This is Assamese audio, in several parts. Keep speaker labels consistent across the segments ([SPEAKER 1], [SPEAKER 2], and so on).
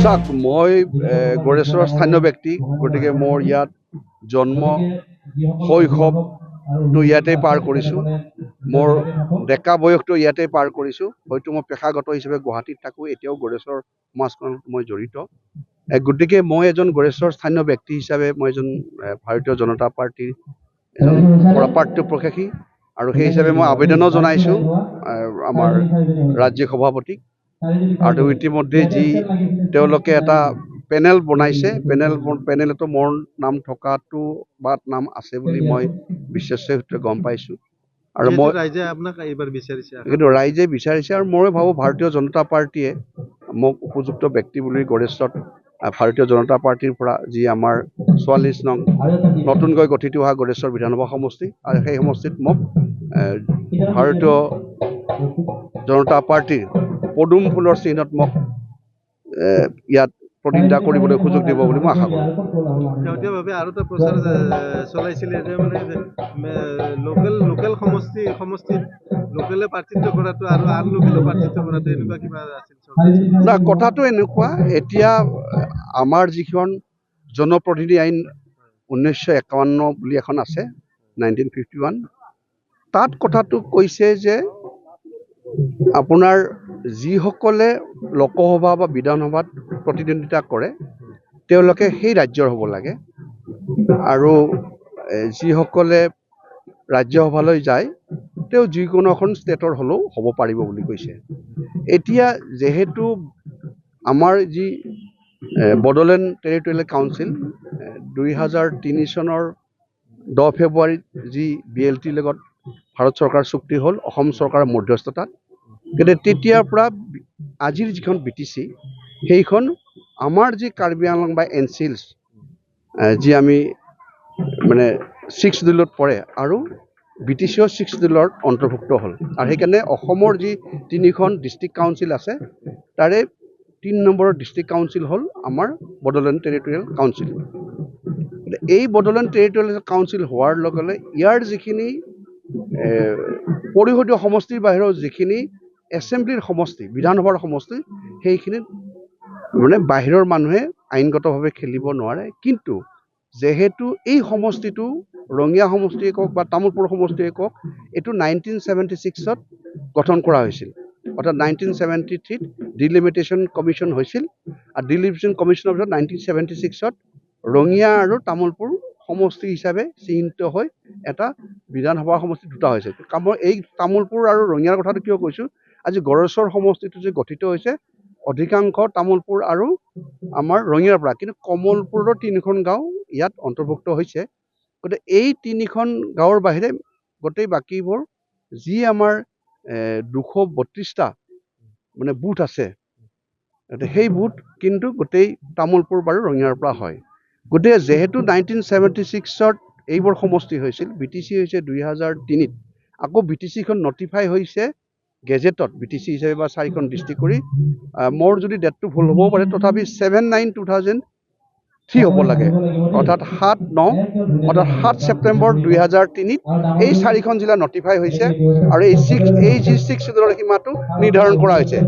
[SPEAKER 1] চাওক মই গড়েশ্বৰৰ স্থানীয় ব্যক্তি, গতিকে মোৰ ইয়াত জন্ম শৈশৱটো ইয়াতেই পাৰ কৰিছোঁ। মোৰ ডেকা বয়সটো ইয়াতেই পাৰ কৰিছোঁ। হয়তো মই পেশাগত হিচাপে গুৱাহাটীত থাকোঁ, এতিয়াও গড়েশ্বৰ সমাজখনত মই জড়িত। গতিকে মই এজন গড়েশ্বৰৰ স্থানীয় ব্যক্তি হিচাপে মই এজন ভাৰতীয় জনতা পাৰ্টীৰ এজন প্ৰাপ্ত প্ৰশাসী, আৰু সেই হিচাপে মই আবেদনো জনাইছোঁ আমাৰ ৰাজ্যিক সভাপতিক। আৰু ইতিমধ্যে যি তেওঁলোকে এটা পেনেল বনাইছে, পেনেলতো মোৰ নাম থকাটো বা নাম আছে বুলি মই বিশেষকৈ গম পাইছোঁ। আৰু মই
[SPEAKER 2] ৰাইজে আপোনাক এইবাৰ বিচাৰিছে,
[SPEAKER 1] কিন্তু ৰাইজে বিচাৰিছে, আৰু মই ভাবোঁ ভাৰতীয় জনতা পাৰ্টীয়ে মোক উপযুক্ত ব্যক্তি বুলি গড়েশ্বৰত ভাৰতীয় জনতা পাৰ্টীৰ পৰা যি আমাৰ ৪৪ নং নতুনকৈ গঠিত হোৱা গড়েশ্বৰ বিধানসভা সমষ্টি, আৰু সেই সমষ্টিত মোক ভাৰতীয় জনতা পাৰ্টীৰ পদুম ফুলৰ চিহ্নত মোক ইয়াত প্ৰতিনিধিত্ব কৰিবলৈ সুযোগ দিব বুলি মই আশা কৰোঁ।
[SPEAKER 2] শেহতীয়াভাৱে আৰু এটা প্ৰচাৰ চলাইছিলে যে মানে লোকেল সমষ্টিত লোকেলে প্ৰাৰ্থিত্ব কৰাটো আৰু আন লোকেলে প্ৰাৰ্থিত্ব কৰাটো এনেকুৱা কিবা আছিল?
[SPEAKER 1] না, কথাটো এনেকুৱা, এতিয়া আমাৰ যিখন জনপ্ৰতিনিধি আইন 1951 বুলি এখন আছে, 1951, তাত কথাটো কৈছে যে আপোনাৰ যিসকলে লোকসভা বা বিধানসভাত প্ৰতিদ্বন্দ্বিতা কৰে তেওঁলোকে সেই ৰাজ্যৰ হ'ব লাগে, আৰু যিসকলে ৰাজ্যসভালৈ যায় তেওঁ যিকোনো এখন ষ্টেটৰ হ'লেও হ'ব পাৰিব বুলি কৈছে। এতিয়া যেহেতু আমাৰ যি বড়োলেণ্ড টেৰিটৰিয়েল কাউন্সিল 2003 চনৰ 10 ফেব্ৰুৱাৰীত যি BLTৰ লগত ভাৰত চৰকাৰ চুক্তি হ'ল অসম চৰকাৰৰ মধ্যস্থতাত, কিন্তু তেতিয়াৰ পৰা আজিৰ যিখন BTC সেইখন আমাৰ যি কাৰ্বি আংলং বা এনচিলছ যি আমি মানে 6 ডিলত পৰে, আৰু BTCও 6 ডিলত অন্তৰ্ভুক্ত হ'ল। আৰু সেইকাৰণে অসমৰ যি 3খন ডিষ্ট্ৰিক্ট কাউন্সিল আছে তাৰে 3 নম্বৰৰ ডিষ্ট্ৰিক্ট কাউন্সিল হ'ল আমাৰ বড়োলেণ্ড টেৰিটৰিয়েল কাউন্সিল। এই বড়োলেণ্ড টেৰিটৰিয়েল কাউন্সিল হোৱাৰ লগে লগে ইয়াৰ যিখিনি পৰিষদীয় সমষ্টিৰ বাহিৰৰ যিখিনি এছেম্বলিৰ সমষ্টি, বিধানসভাৰ সমষ্টি, সেইখিনিত মানে বাহিৰৰ মানুহে আইনগতভাৱে খেলিব নোৱাৰে। কিন্তু যেহেতু এই সমষ্টিটো ৰঙিয়া সমষ্টিয়ে কওক বা তামোলপুৰ সমষ্টিয়ে কওক, এইটো 1976ত গঠন কৰা হৈছিল, অৰ্থাৎ 1973ত ডিলিমিটেশ্যন কমিশ্যন হৈছিল, আৰু ডিলিমিটেশ্যন কমিশ্যনৰ পিছত 1976ত ৰঙিয়া আৰু তামোলপুৰ সমষ্টি হিচাপে চিহ্নিত হৈ এটা বিধানসভা সমষ্টি দুটা হৈছে। মই এই তামোলপুৰ আৰু ৰঙিয়াৰ কথাটো কিয় কৈছোঁ, আজি গড়েশ্বৰ সমষ্টিটো যে গঠিত হৈছে অধিকাংশ তামোলপুৰ আৰু আমাৰ ৰঙিয়াৰ পৰা, কিন্তু কমলপুৰৰ 3খন গাঁও ইয়াত অন্তৰ্ভুক্ত হৈছে। গতিকে এই 3খন গাঁৱৰ বাহিৰে গোটেই বাকীবোৰ যি আমাৰ 232টা মানে বুথ আছে, সেই বুথ কিন্তু গোটেই তামোলপুৰ বাৰু ৰঙিয়াৰ পৰা হয়। গতিকে যেহেতু 1976ত এইবোৰ সমষ্টি হৈছিল, BTC হৈছে 2003ত, আকৌ BTCখন নটিফাই হৈছে গেজেটত BTC হিচাপে বা 4খন ডিষ্ট্ৰিক্ট কৰি, মোৰ যদি ডেটটো ভুল হ'বও পাৰে, তথাপি 7/9/2003 হ'ব লাগে, অৰ্থাৎ 7 ছেপ্টেম্বৰ 2003ত এই 4খন জিলা নটিফাই হৈছে, আৰু এই যি 6 চিডুলৰ সীমাটো নিৰ্ধাৰণ কৰা হৈছে।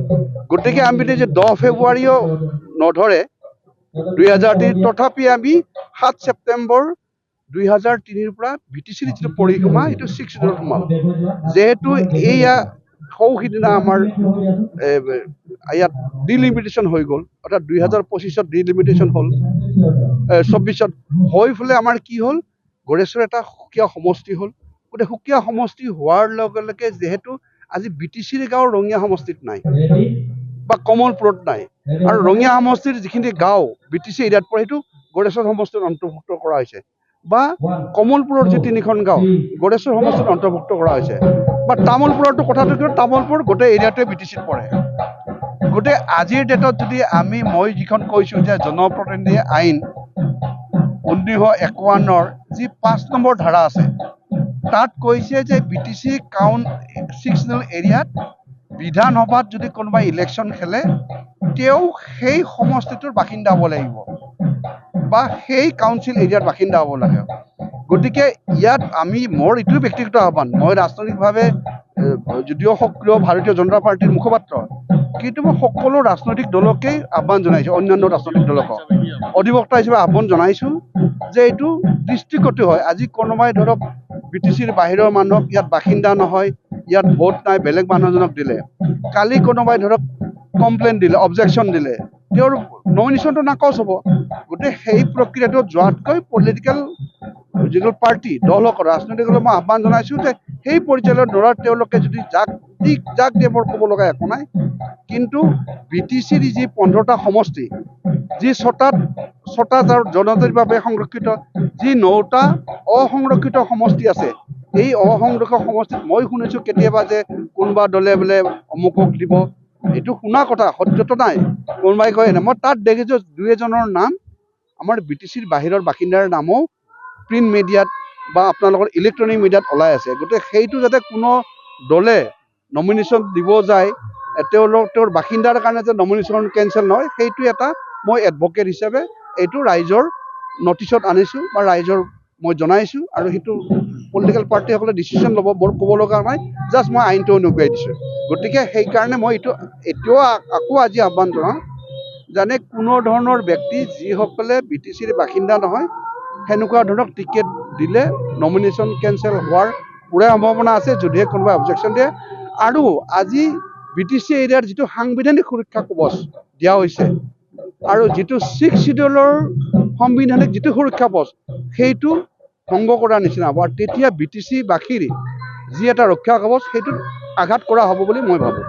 [SPEAKER 1] গতিকে আমি যে 10 ফেব্ৰুৱাৰীও নধৰে 2003, তথাপি আমি 7 ছেপ্টেম্বৰ 2003ৰ পৰা BTCৰ যিটো পৰিসীমা সেইটো 6 চিডুলত সোমাল। যেহেতু এইয়া সৌসিদিনা আমাৰ ইয়াত ডিলিমিটেশ্যন হৈ গ'ল, অৰ্থাৎ 2025ত ডিলিমিটেশ্যন হ'ল, 24ত হৈ ফেলে আমাৰ কি হ'ল, গড়েশ্বৰ এটা সুকীয়া সমষ্টি হ'ল। গতিকে সুকীয়া সমষ্টি হোৱাৰ লগে লগে যেহেতু আজি BTCৰ গাঁও ৰঙিয়া সমষ্টিত নাই বা কমলপুৰত নাই, আৰু ৰঙিয়া সমষ্টিৰ যিখিনি গাঁও BTC এৰিয়াত পৰে সেইটো গড়েশ্বৰ সমষ্টিত অন্তৰ্ভুক্ত কৰা হৈছে, বা কমলপুৰৰ যি 3খন গাঁও গড়েশ্বৰ সমষ্টিত অন্তৰ্ভুক্ত কৰা হৈছে, বা তামোলপুৰতো কথাটো কিয়, তামোলপুৰ গোটেই এৰিয়াটোৱে BTCত পৰে। গতিকে আজিৰ ডেটত যদি মই যিখন কৈছোঁ যে জনপ্ৰতিনিধি আইন 1951ৰ যি 5 নম্বৰ ধাৰা আছে, তাত কৈছে যে BTC 6 এৰিয়াত বিধানসভাত যদি কোনোবাই ইলেকশ্যন খেলে তেওঁ সেই সমষ্টিটোৰ বাসিন্দা হ'ব লাগিব বা সেই কাউন্সিল এৰিয়াৰ বাসিন্দা হ'ব লাগে। গতিকে ইয়াত মোৰ এইটো ব্যক্তিগত আহ্বান, মই ৰাজনৈতিকভাৱে যদিও সক্ৰিয় ভাৰতীয় জনতা পাৰ্টীৰ মুখপাত্ৰ, কিন্তু মই সকলো ৰাজনৈতিক দলকেই আহ্বান জনাইছোঁ, অন্যান্য ৰাজনৈতিক দলকো অধিবক্তা হিচাপে আহ্বান জনাইছোঁ যে এইটো দৃষ্টিকটু হয়। আজি কোনোবাই ধৰক BTCৰ বাহিৰৰ মানুহক ইয়াত বাসিন্দা নহয়, ইয়াত ভোট নাই, বেলেগ মানুহ এজনক দিলে, কালি কোনোবাই ধৰক কমপ্লেইন দিলে, অবজেকশ্যন দিলে, তেওঁৰ নমিনেশ্যনটো নাকচ হ'ব। গতিকে সেই প্ৰক্ৰিয়াটোত যোৱাতকৈ পলিটিকেল যিবোৰ পাৰ্টি দলক ৰাজনৈতিক দলক মই আহ্বান জনাইছোঁ যে সেই পৰ্যায়ত ধৰক তেওঁলোকে যদি যাক দিয়ে মোৰ ক'ব লগা একো নাই, কিন্তু BTCৰ যি 15টা সমষ্টি, যি ছটা জনজাতিৰ বাবে সংৰক্ষিত, যি 9টা অসংৰক্ষিত সমষ্টি আছে, এই অসংৰক্ষিত সমষ্টিত মই শুনিছোঁ কেতিয়াবা যে কোনোবা দলে বোলে অমুকক দিব, এইটো শুনা কথা, সত্যতা নাই। কোনোবাই কয় নাই, মই তাত দেখিছোঁ 2-এজনৰ নাম আমাৰ BTCৰ বাহিৰৰ বাসিন্দাৰ নামো প্ৰিণ্ট মিডিয়াত বা আপোনালোকৰ ইলেক্ট্ৰনিক মিডিয়াত ওলাই আছে। গতিকে সেইটো যাতে কোনো দলে নমিনেশ্যন দিব যায়, তেওঁৰ বাসিন্দাৰ কাৰণে যে নমিনেশ্যন কেঞ্চেল নহয়, সেইটো এটা মই এডভকেট হিচাপে এইটো ৰাইজৰ নটিচত আনিছোঁ বা ৰাইজৰ মই জনাইছোঁ, আৰু সেইটো পলিটিকেল পাৰ্টিসকলে ডিচিশ্যন ল'ব, মোৰ ক'ব লগা নাই, জাষ্ট মই আইনটো অনুকুৱাই দিছোঁ। গতিকে সেইকাৰণে মই এতিয়াও আকৌ আজি আহ্বান জনাওঁ যেনে কোনো ধৰণৰ ব্যক্তি যিসকলে BTCৰ বাসিন্দা নহয়, সেনেকুৱা ধৰক টিকেট দিলে নমিনেশ্যন কেঞ্চেল হোৱাৰ পুৰা সম্ভাৱনা আছে যদিহে কোনোবাই অবজেকশ্যন দিয়ে। আৰু আজি BTC এৰিয়াৰ যিটো সাংবিধানিক সুৰক্ষা কৱচ দিয়া হৈছে আৰু যিটো 6 শিডিউলৰ সাংবিধানিক যিটো সুৰক্ষা কৱচ, সেইটো ভংগ কৰাৰ নিচিনা হ'ব, আৰু তেতিয়া BTC বাসীৰ যি এটা ৰক্ষা কৱচ সেইটোত আঘাত কৰা হ'ব বুলি মই ভাবোঁ।